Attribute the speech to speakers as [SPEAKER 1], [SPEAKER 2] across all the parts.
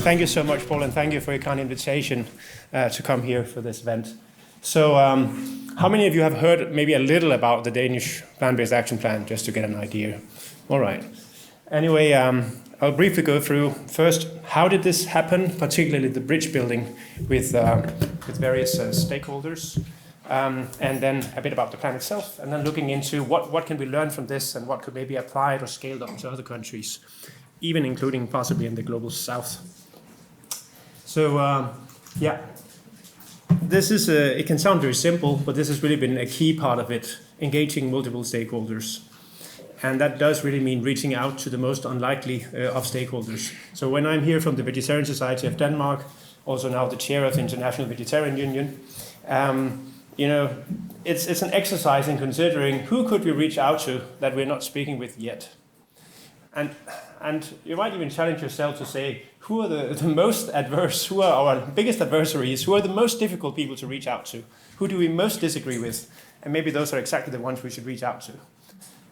[SPEAKER 1] Thank you so much, Paul, and thank you for your kind invitation to come here for this event. So, how many of you have heard maybe a little about the Danish Plant-Based Action Plan, just to get an idea? All right. Anyway, I'll briefly go through first, how did this happen, particularly the bridge building with various stakeholders, and then a bit about the plan itself, and then looking into what can we learn from this and what could maybe applied or scaled up to other countries, even including possibly in the global south. So, this is it can sound very simple, but this has really been a key part of it, engaging multiple stakeholders. And that does really mean reaching out to the most unlikely of stakeholders. So when I'm here from the Vegetarian Society of Denmark, also now the chair of the International Vegetarian Union, it's an exercise in considering who could we reach out to that we're not speaking with yet. And you might even challenge yourself to say, who are the most adverse, who are our biggest adversaries, who are the most difficult people to reach out to? Who do we most disagree with? And maybe those are exactly the ones we should reach out to.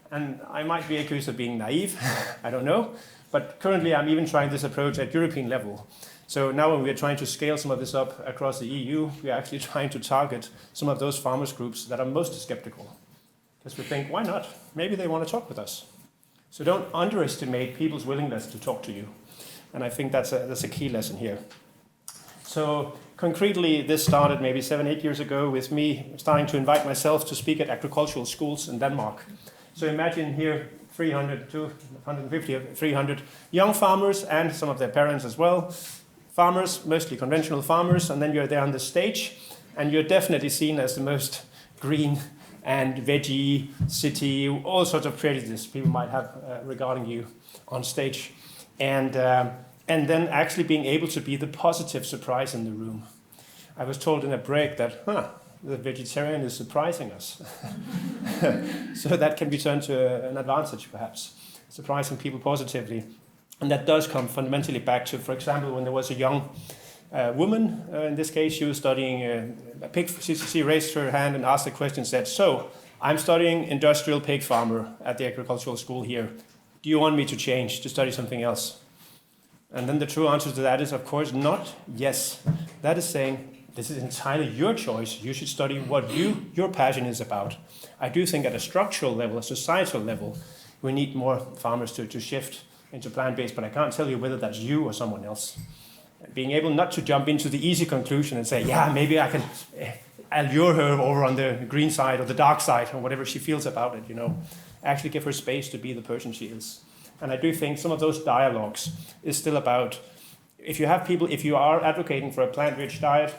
[SPEAKER 1] And I might be accused of being naive, I don't know. But currently I'm even trying this approach at European level. So now when we're trying to scale some of this up across the EU, we're actually trying to target some of those farmers groups that are most skeptical. Because we think, why not? Maybe they want to talk with us. So don't underestimate people's willingness to talk to you. And I think that's a key lesson here. So concretely, this started maybe 7-8 years ago with me starting to invite myself to speak at agricultural schools in Denmark. So imagine here 300 to 150 or 300 young farmers and some of their parents as well. Farmers, mostly conventional farmers, and then you're there on the stage, and you're definitely seen as the most green and veggie, city, all sorts of prejudices people might have regarding you on stage. And then actually being able to be the positive surprise in the room. I was told in a break that, the vegetarian is surprising us. So that can be turned to an advantage, perhaps, surprising people positively. And that does come fundamentally back to, for example, when there was a young woman, in this case, she was studying pig. She raised her hand and asked a question, said, so, I'm studying industrial pig farmer at the agricultural school here. Do you want me to change, to study something else? And then the true answer to that is, of course, not yes. That is saying, this is entirely your choice. You should study what your passion is about. I do think at a structural level, a societal level, we need more farmers to shift into plant-based, but I can't tell you whether that's you or someone else. Being able not to jump into the easy conclusion and say, yeah, maybe I can allure her over on the green side or the dark side or whatever she feels about it, Actually give her space to be the person she is. And I do think some of those dialogues is still about, if you are advocating for a plant-rich diet,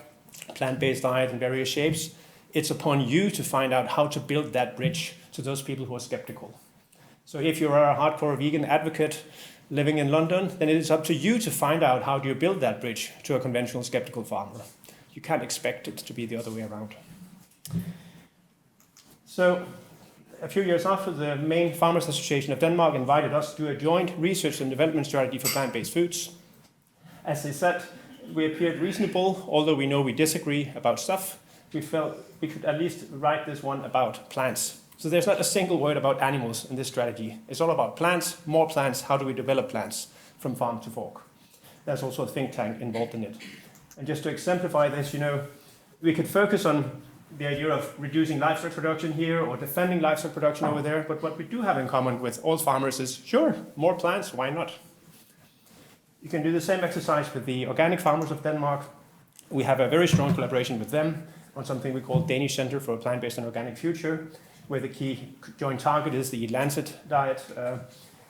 [SPEAKER 1] plant-based diet in various shapes, it's upon you to find out how to build that bridge to those people who are skeptical. So if you are a hardcore vegan advocate living in London, then it is up to you to find out how do you build that bridge to a conventional skeptical farmer. You can't expect it to be the other way around. So a few years after, the main Farmers Association of Denmark invited us to do a joint research and development strategy for plant-based foods. As they said, we appeared reasonable, although we know we disagree about stuff. We felt we could at least write this one about plants. So there's not a single word about animals in this strategy. It's all about plants, more plants, how do we develop plants from farm to fork. There's also a think tank involved in it. And just to exemplify this, we could focus on the idea of reducing livestock production here or defending livestock production over there, but what we do have in common with all farmers is, sure, more plants, why not? You can do the same exercise with the organic farmers of Denmark. We have a very strong collaboration with them on something we call Danish Center for a Plant-Based and Organic Future, where the key joint target is the Lancet diet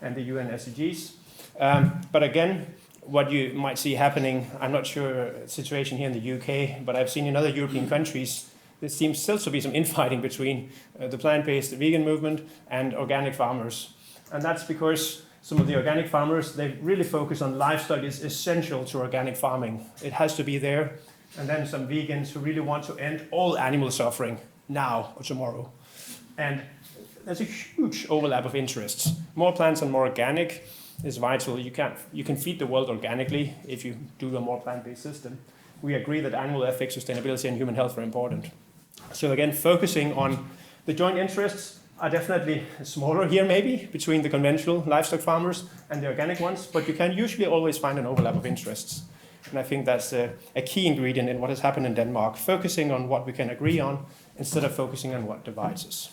[SPEAKER 1] and the UN SDGs. But again, what you might see happening, I'm not sure situation here in the UK, but I've seen in other European countries, there seems still to be some infighting between the plant-based vegan movement and organic farmers. And that's because some of the organic farmers, they really focus on livestock is essential to organic farming. It has to be there. And then some vegans who really want to end all animal suffering now or tomorrow. And there's a huge overlap of interests. More plants and more organic is vital. You can feed the world organically if you do a more plant-based system. We agree that animal ethics, sustainability, and human health are important. So again, focusing on the joint interests are definitely smaller here maybe between the conventional livestock farmers and the organic ones, but you can usually always find an overlap of interests. And I think that's a key ingredient in what has happened in Denmark, focusing on what we can agree on instead of focusing on what divides us.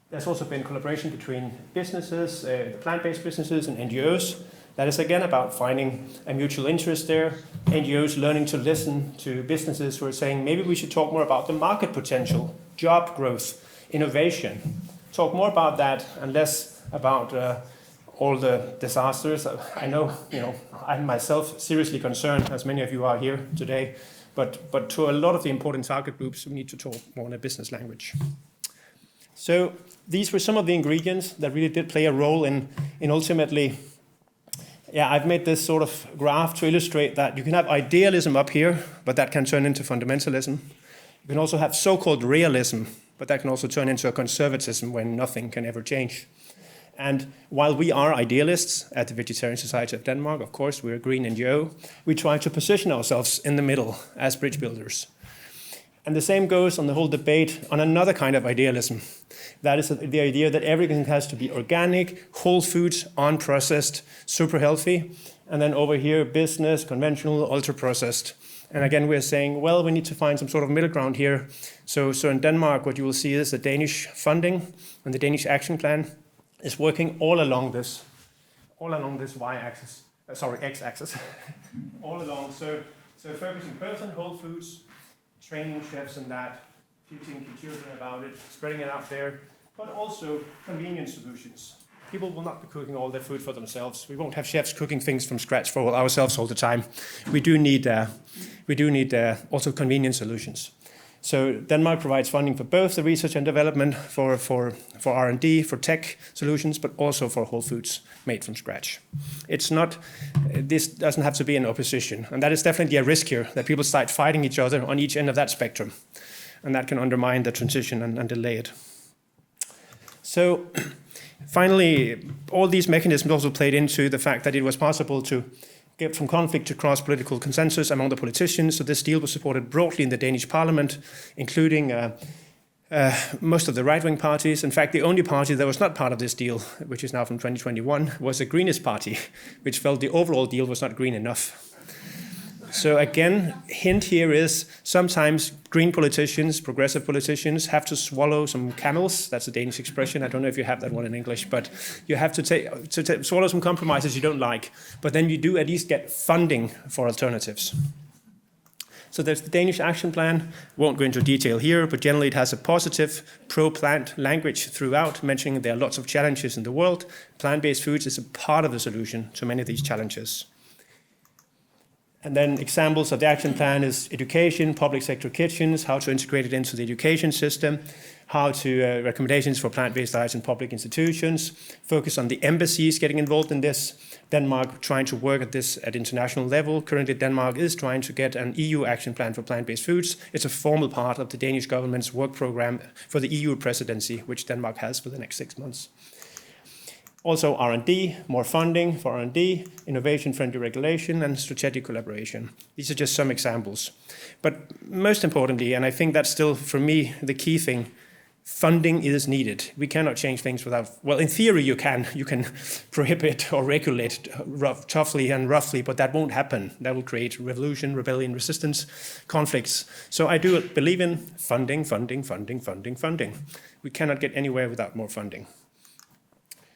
[SPEAKER 1] There's also been collaboration between businesses, plant-based businesses and NGOs. That is again about finding a mutual interest there. NGOs learning to listen to businesses who are saying maybe we should talk more about the market potential, job growth, innovation. Talk more about that and less about all the disasters. I know, I'm myself seriously concerned, as many of you are here today, but to a lot of the important target groups, we need to talk more in a business language. So these were some of the ingredients that really did play a role in ultimately, I've made this sort of graph to illustrate that you can have idealism up here, but that can turn into fundamentalism. You can also have so-called realism, but that can also turn into a conservatism when nothing can ever change. And while we are idealists at the Vegetarian Society of Denmark, of course, we're a green NGO, we try to position ourselves in the middle as bridge builders. And the same goes on the whole debate on another kind of idealism. That is the idea that everything has to be organic, whole foods, unprocessed, super healthy. And then over here, business, conventional, ultra-processed. And again, we're saying, well, we need to find some sort of middle ground here. So in Denmark, what you will see is the Danish funding and the Danish action plan is working all along this y-axis, x-axis, all along. So focusing both on whole foods, training chefs in that, teaching children about it, spreading it out there, but also convenient solutions. People will not be cooking all their food for themselves. We won't have chefs cooking things from scratch for ourselves all the time. We do need also convenient solutions. So Denmark provides funding for both the research and development, for R&D, for tech solutions, but also for whole foods made from scratch. This doesn't have to be in opposition. And that is definitely a risk here, that people start fighting each other on each end of that spectrum. And that can undermine the transition and delay it. So finally, all these mechanisms also played into the fact that it was possible to get from conflict to cross-political consensus among the politicians. So this deal was supported broadly in the Danish parliament, including most of the right-wing parties. In fact, the only party that was not part of this deal, which is now from 2021, was the Greenest Party, which felt the overall deal was not green enough. So again, hint here is sometimes green politicians, progressive politicians, have to swallow some camels. That's a Danish expression. I don't know if you have that one in English, but you have to swallow some compromises you don't like. But then you do at least get funding for alternatives. So there's the Danish action plan. Won't go into detail here, but generally it has a positive pro-plant language throughout, mentioning there are lots of challenges in the world. Plant-based foods is a part of the solution to many of these challenges. And then examples of the action plan is education, public sector kitchens, how to integrate it into the education system, how to recommendations for plant-based diets in public institutions, focus on the embassies getting involved in this. Denmark trying to work at this at international level. Currently, Denmark is trying to get an EU action plan for plant-based foods. It's a formal part of the Danish government's work program for the EU presidency, which Denmark has for the next 6 months. Also R&D, more funding for R&D, innovation-friendly regulation, and strategic collaboration. These are just some examples. But most importantly, and I think that's still, for me, the key thing, funding is needed. We cannot change things without, well, in theory you can. You can prohibit or regulate toughly and roughly, but that won't happen. That will create revolution, rebellion, resistance, conflicts. So I do believe in funding. We cannot get anywhere without more funding.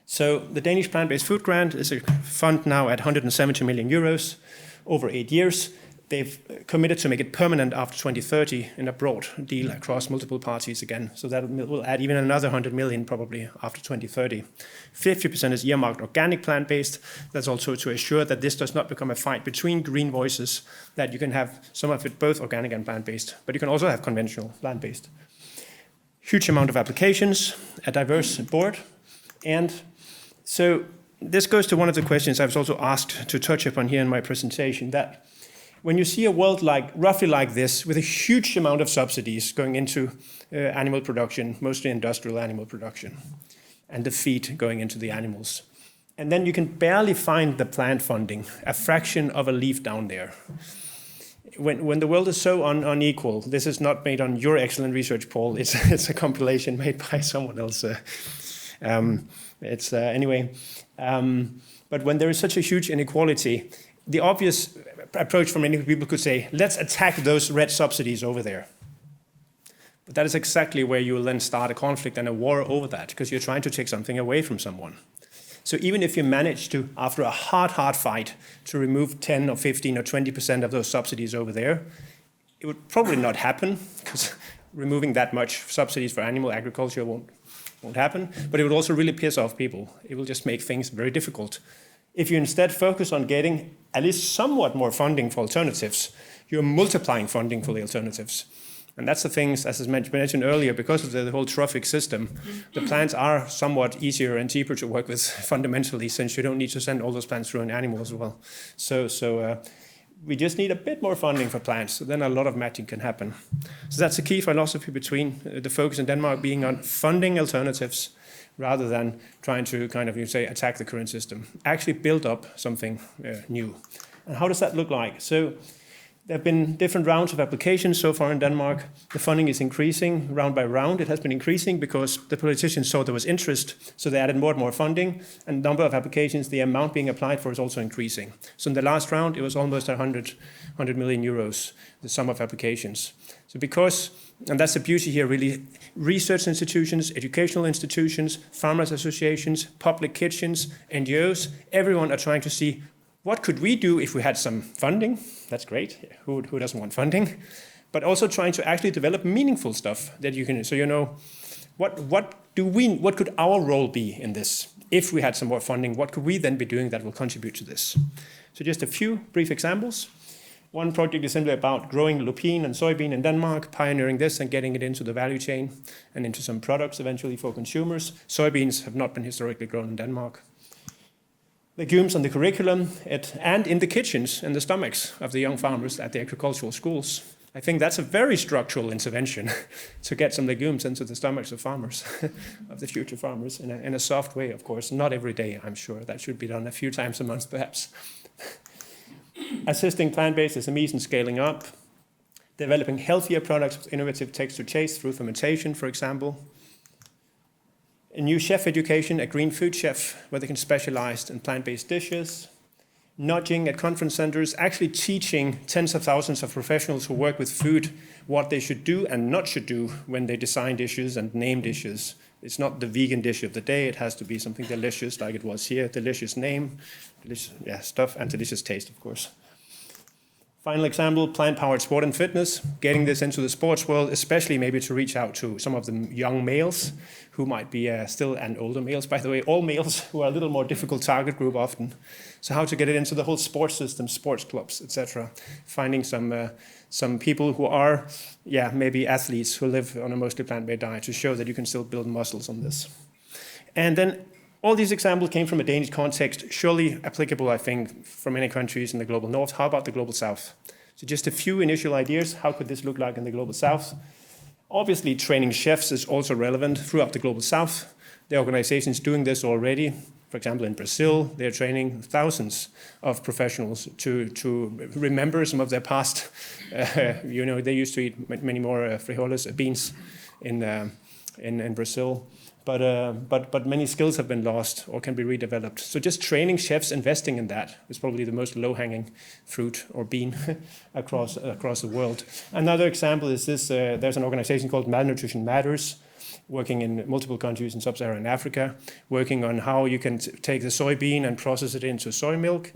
[SPEAKER 1] So the Danish plant-based food grant is a fund now at 170 million euros over 8 years. They've committed to make it permanent after 2030 in a broad deal across multiple parties again. So that will add even another 100 million probably after 2030. 50% is earmarked organic plant-based. That's also to assure that this does not become a fight between green voices, that you can have some of it both organic and plant-based, but you can also have conventional plant-based. Huge amount of applications, a diverse board, and so this goes to one of the questions I was also asked to touch upon here in my presentation, that when you see a world roughly like this, with a huge amount of subsidies going into animal production, mostly industrial animal production, and the feed going into the animals, and then you can barely find the plant funding, a fraction of a leaf down there. When the world is so unequal, this is not made on your excellent research, Paul, it's a compilation made by someone else. But when there is such a huge inequality, the obvious approach for many people could say, let's attack those red subsidies over there. But that is exactly where you will then start a conflict and a war over that, because you're trying to take something away from someone. So even if you manage to, after a hard fight, to remove 10 or 15 or 20% of those subsidies over there, it would probably not happen, because removing that much subsidies for animal agriculture won't happen. But it would also really piss off people. It will just make things very difficult. If you instead focus on getting at least somewhat more funding for alternatives, you're multiplying funding for the alternatives. And that's the things, as I mentioned earlier, because of the whole trophic system, the plants are somewhat easier and cheaper to work with fundamentally, since you don't need to send all those plants through an animal as well. So we just need a bit more funding for plants, so then a lot of matching can happen. So that's the key philosophy between the focus in Denmark being on funding alternatives rather than trying to kind of, attack the current system. Actually build up something new. And how does that look like? So there have been different rounds of applications so far in Denmark. The funding is increasing round by round. It has been increasing because the politicians saw there was interest, so they added more and more funding. And the number of applications, the amount being applied for, is also increasing. So in the last round, it was almost 100 million euros, the sum of applications. So because, and that's the beauty here really, research institutions, educational institutions, farmers associations, public kitchens, NGOs, everyone are trying to see, what could we do if we had some funding? That's great. Who doesn't want funding? But also trying to actually develop meaningful stuff that you can. So what could our role be in this? If we had some more funding, what could we then be doing that will contribute to this? So just a few brief examples. One project is simply about growing lupine and soybean in Denmark, pioneering this and getting it into the value chain and into some products eventually for consumers. Soybeans have not been historically grown in Denmark. Legumes on the curriculum and in the kitchens and the stomachs of the young farmers at the agricultural schools. I think that's a very structural intervention to get some legumes into the stomachs of farmers, of the future farmers, in a soft way, of course. Not every day, I'm sure. That should be done a few times a month, perhaps. Assisting plant-based SMEs in scaling up. Developing healthier products with innovative text-to-taste through fermentation, for example. A new chef education, a green food chef, where they can specialize in plant-based dishes. Nudging at conference centers, actually teaching tens of thousands of professionals who work with food what they should do and not should do when they design dishes and name dishes. It's not the vegan dish of the day, it has to be something delicious like it was here. Delicious name, delicious stuff, and delicious taste, of course. Final example, plant-powered sport and fitness, getting this into the sports world, especially maybe to reach out to some of the young males who might be still, and older males, by the way, all males who are a little more difficult target group often. So how to get it into the whole sports system, sports clubs, etc. Finding some people who are, maybe athletes who live on a mostly plant-based diet to show that you can still build muscles on this. And then all these examples came from a Danish context, surely applicable, I think, for many countries in the global north. How about the global south? So just a few initial ideas. How could this look like in the global south? Obviously, training chefs is also relevant throughout the global south. There are organizations doing this already. For example, in Brazil, they're training thousands of professionals to remember some of their past. They used to eat many more frijoles, beans, in Brazil. But many skills have been lost or can be redeveloped. So just training chefs, investing in that is probably the most low-hanging fruit or bean across the world. Another example is this. There's an organization called Malnutrition Matters, working in multiple countries in sub-Saharan Africa, working on how you can take the soybean and process it into soy milk,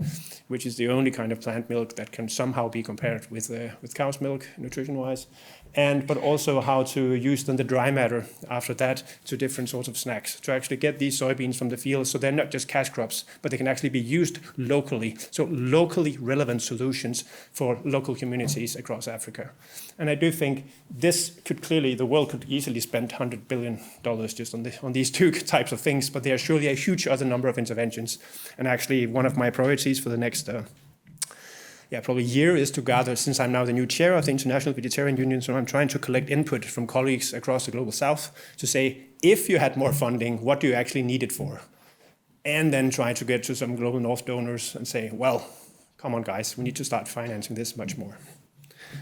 [SPEAKER 1] which is the only kind of plant milk that can somehow be compared with cow's milk, nutrition-wise, but also how to use then the dry matter after that to different sorts of snacks, to actually get these soybeans from the fields so they're not just cash crops, but they can actually be used locally. So locally relevant solutions for local communities across Africa. And I do think this could clearly, the world could easily spend $100 billion just on these two types of things, but there are surely a huge other number of interventions. And actually one of my priorities for the next probably year is to gather, since I'm now the new chair of the International Vegetarian Union, so I'm trying to collect input from colleagues across the global south to say, if you had more funding, what do you actually need it for? And then try to get to some global north donors and say, well, come on guys, we need to start financing this much more.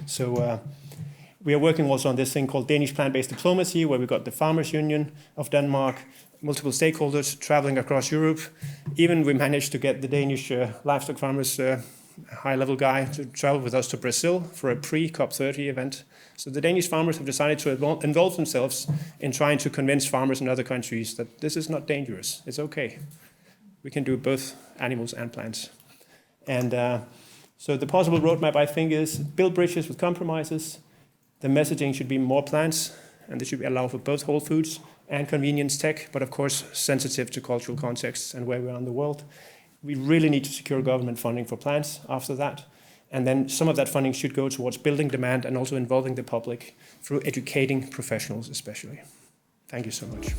[SPEAKER 1] So we are working also on this thing called Danish plant-based diplomacy, where we've got the Farmers Union of Denmark, multiple stakeholders traveling across Europe. Even we managed to get the Danish livestock farmers a high-level guy to travel with us to Brazil for a pre-COP30 event. So the Danish farmers have decided to involve themselves in trying to convince farmers in other countries that this is not dangerous, it's okay. We can do both animals and plants. And so the possible roadmap, I think, is build bridges with compromises. The messaging should be more plants, and they should allow for both whole foods and convenience tech, but of course sensitive to cultural contexts and where we are in the world. We really need to secure government funding for plants after that. And then some of that funding should go towards building demand and also involving the public through educating professionals especially. Thank you so much.